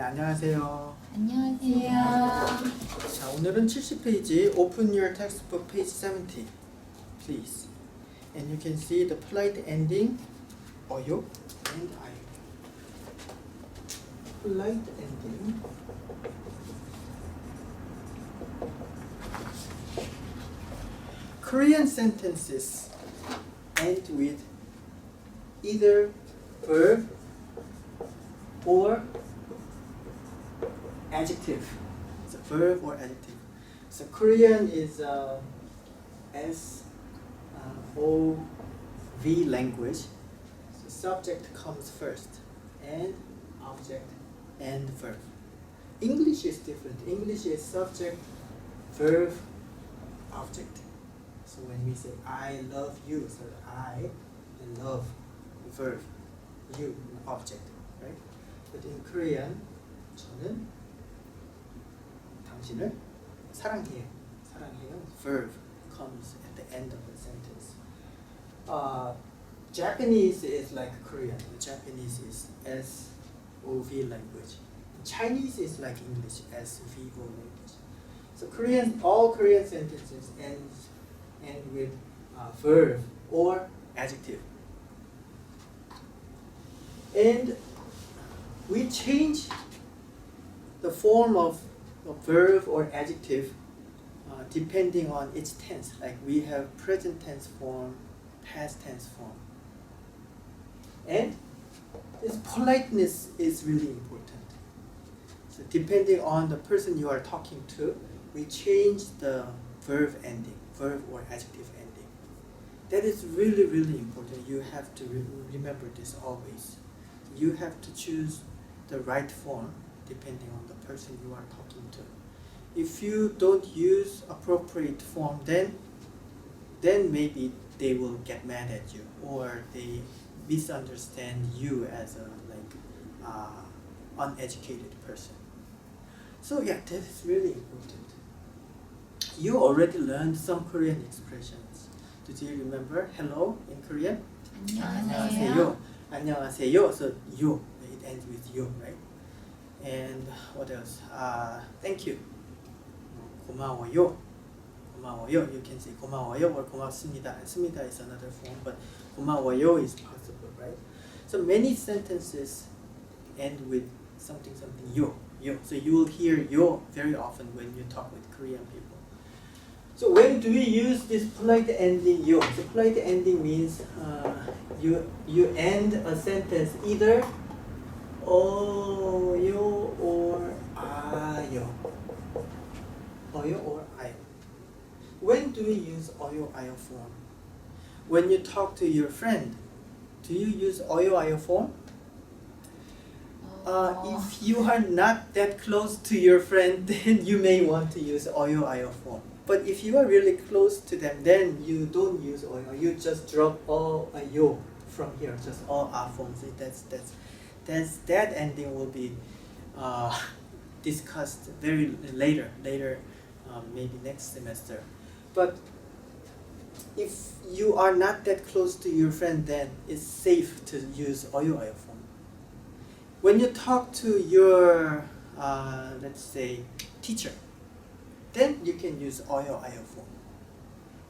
안녕하세요. 안녕하세요. 자, 오늘은 70페이지 Open your textbook page 70 please. And you can see the polite ending 어요 and 아요. Polite ending Korean sentences end with either verb or adjective. It's a verb or adjective. So Korean is SOV language. So subject comes first, and object and verb. English is different. English is subject, verb, object. So when we say I love you, so I and love, verb, you, object, right? But in Korean, 저는 당신을 사랑해요. 사랑해요. Verb comes at the end of the sentence. Japanese is like Korean. Japanese is SOV language. Chinese is like English, SVO language. So all Korean sentences end with verb or adjective. And we change the form of a verb or adjective depending on its tense. Like we have present tense form, past tense form. And this politeness is really important. So depending on the person you are talking to, we change the verb ending, verb or adjective ending. That is really, really important. You have to remember this always. You have to choose the right form depending on the person you are talking to. If you don't use appropriate form, then maybe they will get mad at you or they misunderstand you as a uneducated person. So yeah, that is really important. You already learned some Korean expressions. Did you remember hello in Korean? 안녕하세요. 안녕하세요. So you, it ends with you, right? And what else? Thank you. 고마워요. 고마워요. You can say 고마워요 or 고맙습니다. 습니다 is another form, but 고마워요 is possible, right? So many sentences end with something yo. So you will hear yo very often when you talk with Korean people. So when do we use this polite ending yo? So polite ending means you end a sentence either 어요 or 아요. 어요 or 아요. When do we use 어요 아요 form? When you talk to your friend, do you use 어요 아요 form? If you are not that close to your friend, then you may want to use 어요 아요 form. But if you are really close to them, then you don't use 어요. You just drop 어요 from here, just 아 form. So that ending will be discussed very later, maybe next semester. But if you are not that close to your friend, then it's safe to use 어요 아요 form. When you talk to your, let's say, teacher, then you can use 어요 아요 form.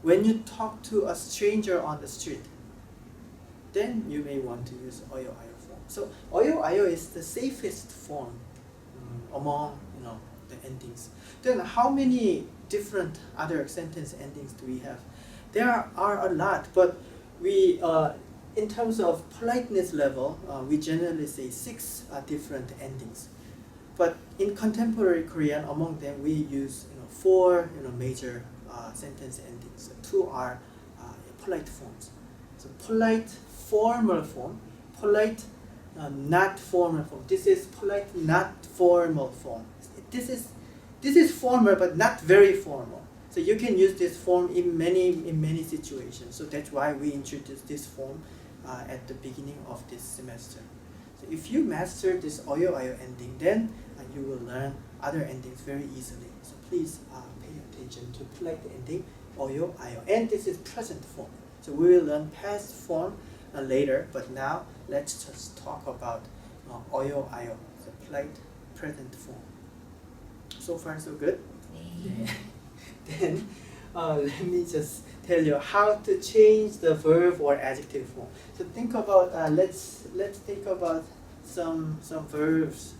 When you talk to a stranger on the street, then you may want to use 어요 아요 form. So 어요 아요 is the safest form among the endings. Then how many different other sentence endings do we have? There are a lot, but we in terms of politeness level, we generally say 6 different endings. But in contemporary Korean, among them we use 4 major sentence endings. 2 are polite forms. So polite formal form, polite not formal form. This is polite not formal form. This is formal but not very formal. So you can use this form in many situations. So that's why we introduced this form at the beginning of this semester. So if you master this 어요 아요 ending, then you will learn other endings very easily. So please pay attention to polite ending 어요 아요. And this is present form. So we will learn past form later. But now let's just talk about 어요 아요. So polite present form. So far so good? 네. Then let me just tell you how to change the verb or adjective form. So think about let's think about some verbs.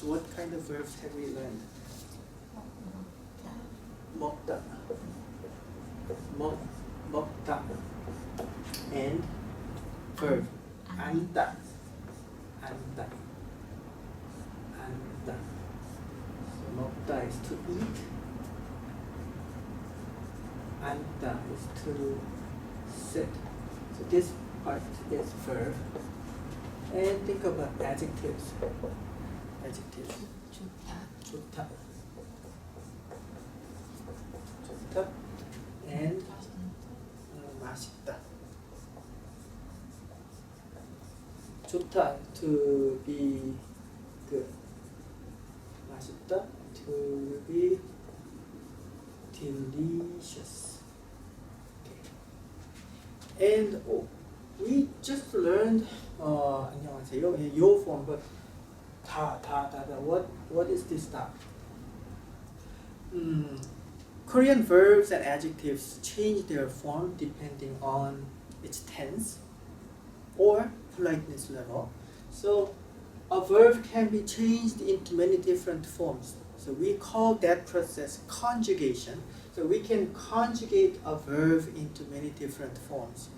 What kind of verbs have we learned? 먹다. 먹다. And verb. 앉다. 앉다. 앉다. So 먹다 is to eat. 앉다 is to sit. So this part is verb. And think about adjectives. Adjectives. 좋다. 좋다. 좋다. And 맛있다. 좋다 to be good. 맛있다 to be delicious. Okay. And we just learned 안녕하세요. Your form, but 다. What is this 다? Korean verbs and adjectives change their form depending on its tense or politeness level. So a verb can be changed into many different forms. So we call that process conjugation. So we can conjugate a verb into many different forms.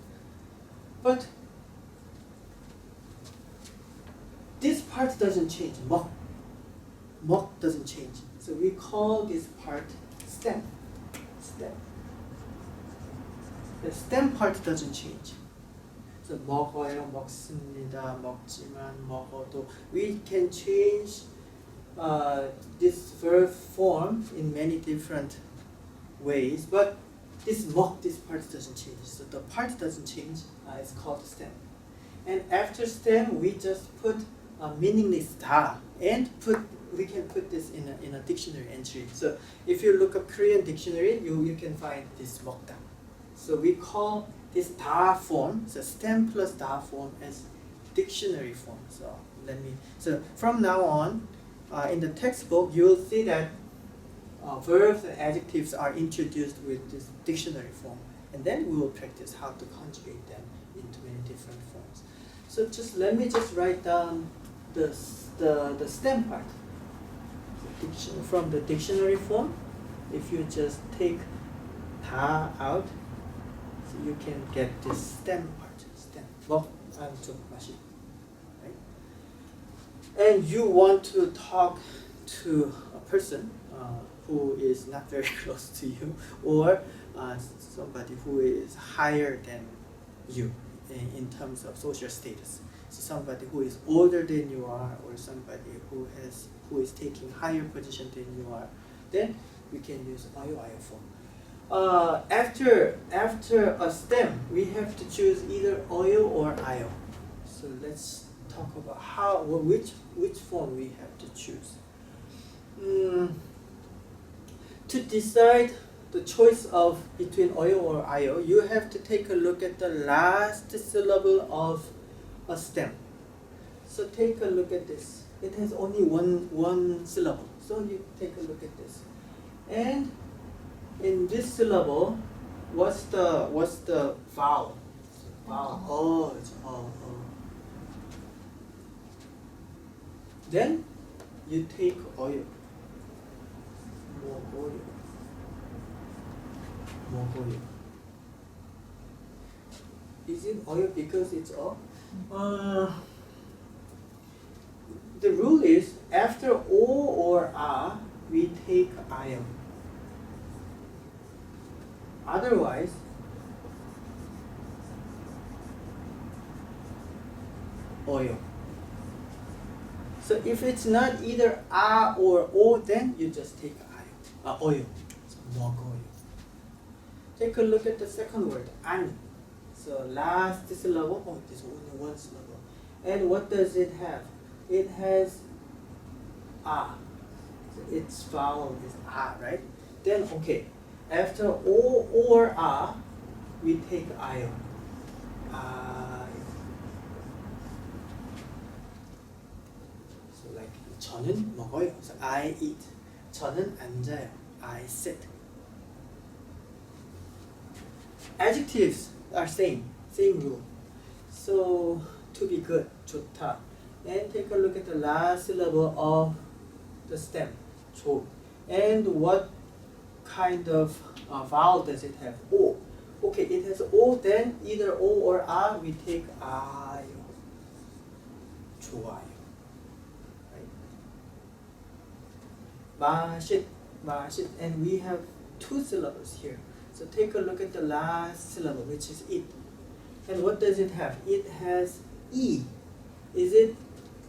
But this part doesn't change. 먹 doesn't change. So we call this part stem. The stem part doesn't change. So 먹어요, 먹습니다, 먹지만, 먹어도. We can change this verb form in many different ways, but this part doesn't change. So the part doesn't change. It's called stem. And after stem, we just put a meaningless 다, and we can put this in a dictionary entry. So if you look up Korean dictionary, you can find this 먹다. So we call this 다 form, so stem plus 다 form, as dictionary form. So from now on, in the textbook, you will see that verbs and adjectives are introduced with this dictionary form, and then we will practice how to conjugate them into many different forms. So let me write down the stem part. From the dictionary form, if you just take 다 out, so you can get this stem part. Stem. 좀 맛이. Right? And you want to talk to a person who is not very close to you, or somebody who is higher than you in terms of social status. So somebody who is older than you are, or somebody who is taking higher position than you are, then we can use 아요 form. After a stem, we have to choose either 어요 or 아요. So let's talk about which form we have to choose. To decide the choice of between 어요 or 아요, you have to take a look at the last syllable of a stem. So take a look at this. It has only one syllable. So you take a look at this. And in this syllable, what's the vowel? Vowel. It's Then you take 어요. 먹어요. Is it 어요 because it's the rule is after O or A, we take 아요. Otherwise, 어요. So if it's not either A or O, then you just take 어요. So 먹어요. Take a look at the second word, 안. So last syllable, there's only one syllable. And what does it have? It has a. So its vowel is a, right? Then okay, after O or A, we take 아요. So like 저는 먹어요. So I eat. 저는 앉아요. I sit. Adjectives are same rule. So to be good, 좋다. And take a look at the last syllable of the stem, 조. And what kind of vowel does it have? O. Okay, it has O, then either O or A, we take 아요. 좋아요. Right? 맛있. And we have two syllables here. So take a look at the last syllable, which is it. And what does it have? It has E. Is it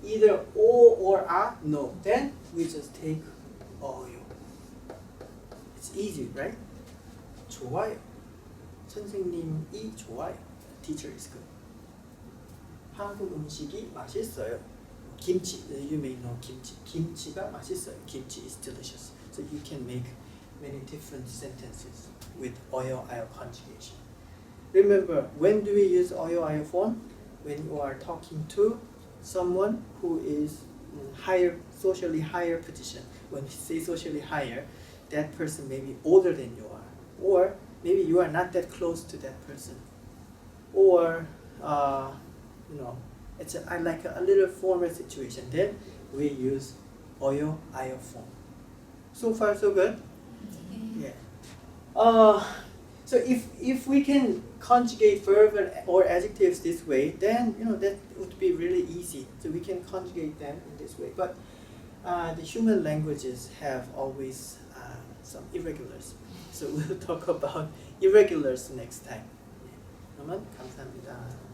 either O or A? No. Then we just take 어요. It's easy, right? 좋아요. 선생님이 좋아요. Teacher is good. 한국 음식이 맛있어요. 김치. You may know 김치. 김치가 맛있어요. Kimchi is delicious. So you can make many different sentences with 어요, 아요 conjugation. Remember, when do we use 어요, 아요 form? When you are talking to someone who is socially higher position. When we say socially higher, that person may be older than you are, or maybe you are not that close to that person, or it's like a little formal situation. Then we use 어요, 아요 form. So far, so good. Yeah. So if we can conjugate verb or adjectives this way, then that would be really easy. So we can conjugate them in this way. But the human languages have always some irregulars. So we'll talk about irregulars next time. 그러면 감사합니다.